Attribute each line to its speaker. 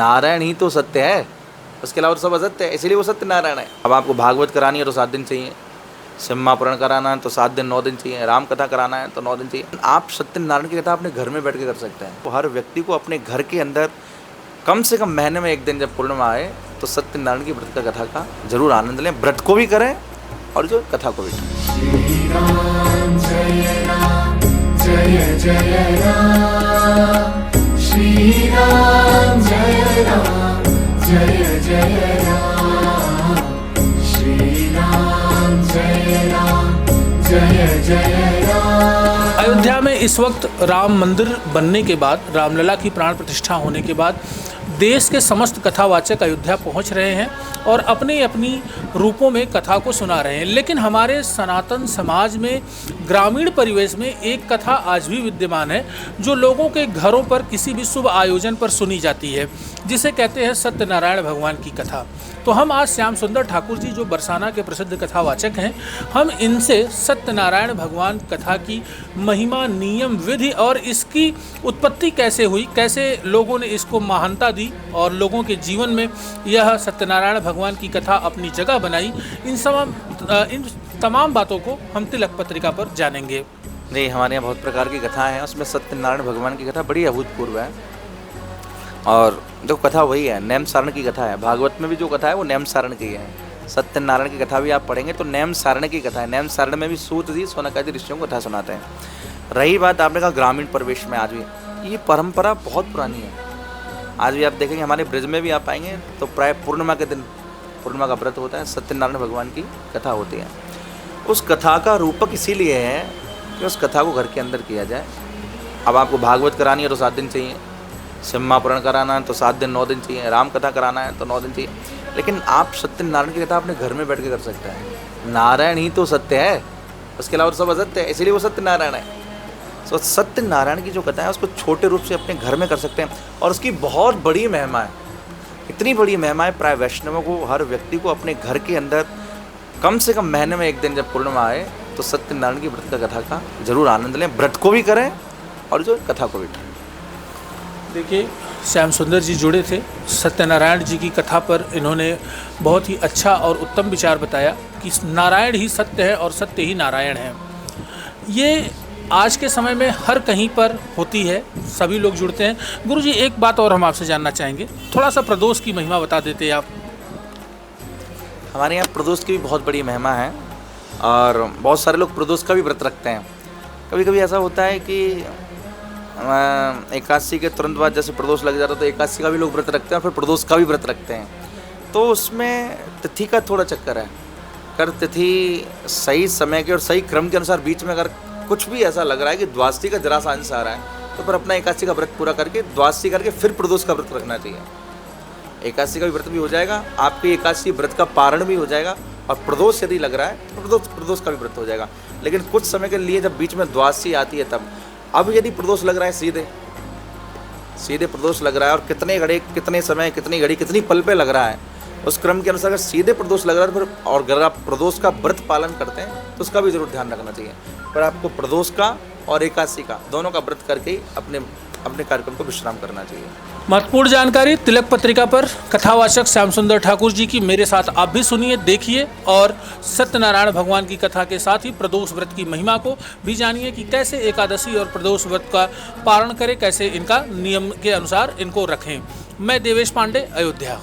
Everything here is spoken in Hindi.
Speaker 1: नारायण ही तो सत्य है, उसके अलावा सब असत्य है, इसीलिए वो सत्य नारायण है। अब आपको भागवत करानी है तो 7 दिन चाहिए, सिम्हापुराण कराना है तो 7 दिन 9 दिन चाहिए, राम कथा कराना है तो 9 दिन चाहिए। आप सत्यनारायण की कथा अपने घर में बैठ के कर सकते हैं। तो हर व्यक्ति को अपने घर के अंदर कम से कम महीने में 1 दिन जब पूर्णिमा आए तो सत्यनारायण की व्रत का कथा का जरूर आनंद लें। व्रत को भी करें और जो कथा को भी
Speaker 2: श्री राम जय राम जय जय राम, श्री राम जय राम जय जय राम, श्री राम जय राम जय जय राम।
Speaker 3: अयोध्या में इस वक्त राम मंदिर बनने के बाद, रामलला की प्राण प्रतिष्ठा होने के बाद देश के समस्त कथावाचक अयोध्या पहुंच रहे हैं और अपने अपनी रूपों में कथा को सुना रहे हैं। लेकिन हमारे सनातन समाज में, ग्रामीण परिवेश में एक कथा आज भी विद्यमान है जो लोगों के घरों पर किसी भी शुभ आयोजन पर सुनी जाती है, जिसे कहते हैं सत्यनारायण भगवान की कथा। तो हम आज श्याम सुंदर ठाकुर जी, जो बरसाना के प्रसिद्ध कथावाचक हैं, हम इनसे सत्यनारायण भगवान कथा की महिमा, नियम, विधि और इसकी उत्पत्ति कैसे हुई, कैसे लोगों ने इसको महानता दी और लोगों के जीवन में यह सत्यनारायण भगवान की कथा अपनी जगह बनाई, इन तमाम बातों को हम तिलक पत्रिका पर जानेंगे।
Speaker 1: नहीं, हमारे यहाँ बहुत प्रकार की कथाएं हैं, उसमें सत्यनारायण भगवान की कथा बड़ी अभूतपूर्व है। और जो कथा वही है, नेम सारण की कथा है। भागवत में भी जो कथा है वो नेम सारण की है। सत्यनारायण की कथा भी आप पढ़ेंगे तो नेम सारण की कथा है। नेम सारण में भी सूत जी सोनकादि ऋषियों को कथा सुनाते हैं। रही बात आपने कहा ग्रामीण परिवेश में, आज भी ये परंपरा बहुत पुरानी है। आज भी आप देखेंगे हमारे ब्रज में भी आप आएंगे तो प्राय पूर्णिमा के दिन, पूर्णिमा का व्रत होता है, सत्यनारायण भगवान की कथा होती है। उस कथा का रूपक इसीलिए है कि उस कथा को घर के अंदर किया जाए। अब आपको भागवत करानी है तो 7 दिन चाहिए, सिम्हापुराण कराना है तो 7 दिन 9 दिन चाहिए, राम कथा कराना है तो 9 दिन चाहिए। लेकिन आप सत्यनारायण की कथा अपने घर में बैठ के कर सकते हैं। नारायण ही तो सत्य है, उसके अलावा सब असत्य है, इसीलिए वो सत्य नारायण है। तो सत्यनारायण की जो कथा है उसको छोटे रूप से अपने घर में कर सकते हैं और उसकी बहुत बड़ी महिमा है। इतनी बड़ी महिमा है, प्राय वैष्णवों को, हर व्यक्ति को अपने घर के अंदर कम से कम महीने में 1 दिन जब पूर्णिमा आए तो सत्यनारायण की व्रत का कथा का जरूर आनंद लें। व्रत को भी करें और जो कथा को भी करें।
Speaker 3: देखिए, श्याम सुंदर जी जुड़े थे सत्यनारायण जी की कथा पर। इन्होंने बहुत ही अच्छा और उत्तम विचार बताया कि नारायण ही सत्य है और सत्य ही नारायण है। ये आज के समय में हर कहीं पर होती है, सभी लोग जुड़ते हैं। गुरु जी, एक बात और हम आपसे जानना चाहेंगे, थोड़ा सा प्रदोष की महिमा बता देते आप।
Speaker 1: हमारे यहाँ प्रदोष की भी बहुत बड़ी महिमा है और बहुत सारे लोग प्रदोष का भी व्रत रखते हैं। कभी कभी ऐसा होता है कि एकादशी के तुरंत बाद जैसे प्रदोष लग जाता है तो एकादशी का भी लोग व्रत रखते हैं, फिर प्रदोष का भी व्रत रखते हैं। तो उसमें तिथि का थोड़ा चक्कर है। अगर तिथि सही समय के और सही क्रम के अनुसार बीच में अगर कुछ भी ऐसा लग रहा है कि द्वादशी का जरा सा अंश आ रहा है तो फिर अपना एकादशी का व्रत पूरा करके द्वादशी करके फिर प्रदोष का व्रत रखना चाहिए। एकादशी का भी व्रत भी हो जाएगा, आपकी एकादशी व्रत का पारण भी हो जाएगा और प्रदोष यदि लग रहा है तो प्रदोष का भी व्रत हो जाएगा। लेकिन कुछ समय के लिए जब बीच में द्वादशी आती है तब, अब यदि प्रदोष लग रहा है सीधे प्रदोष लग रहा है और कितने घड़ी, कितने समय, कितनी घड़ी, कितनी पल पे लग रहा है, उस क्रम के अनुसार अगर सीधे प्रदोष लग रहा है तो फिर, और अगर आप प्रदोष का व्रत पालन करते हैं तो उसका भी जरूर ध्यान रखना चाहिए। पर आपको प्रदोष का और एकादशी का दोनों का व्रत करके ही अपने कार्यक्रम को विश्राम करना चाहिए।
Speaker 3: महत्वपूर्ण जानकारी तिलक पत्रिका पर कथावाचक श्याम सुंदर ठाकुर जी की मेरे साथ आप भी सुनिए, देखिए और सत्यनारायण भगवान की कथा के साथ ही प्रदोष व्रत की महिमा को भी जानिए कि कैसे एकादशी और प्रदोष व्रत का पारण करें, कैसे इनका नियम के अनुसार इनको रखें। मैं देवेश पांडे, अयोध्या।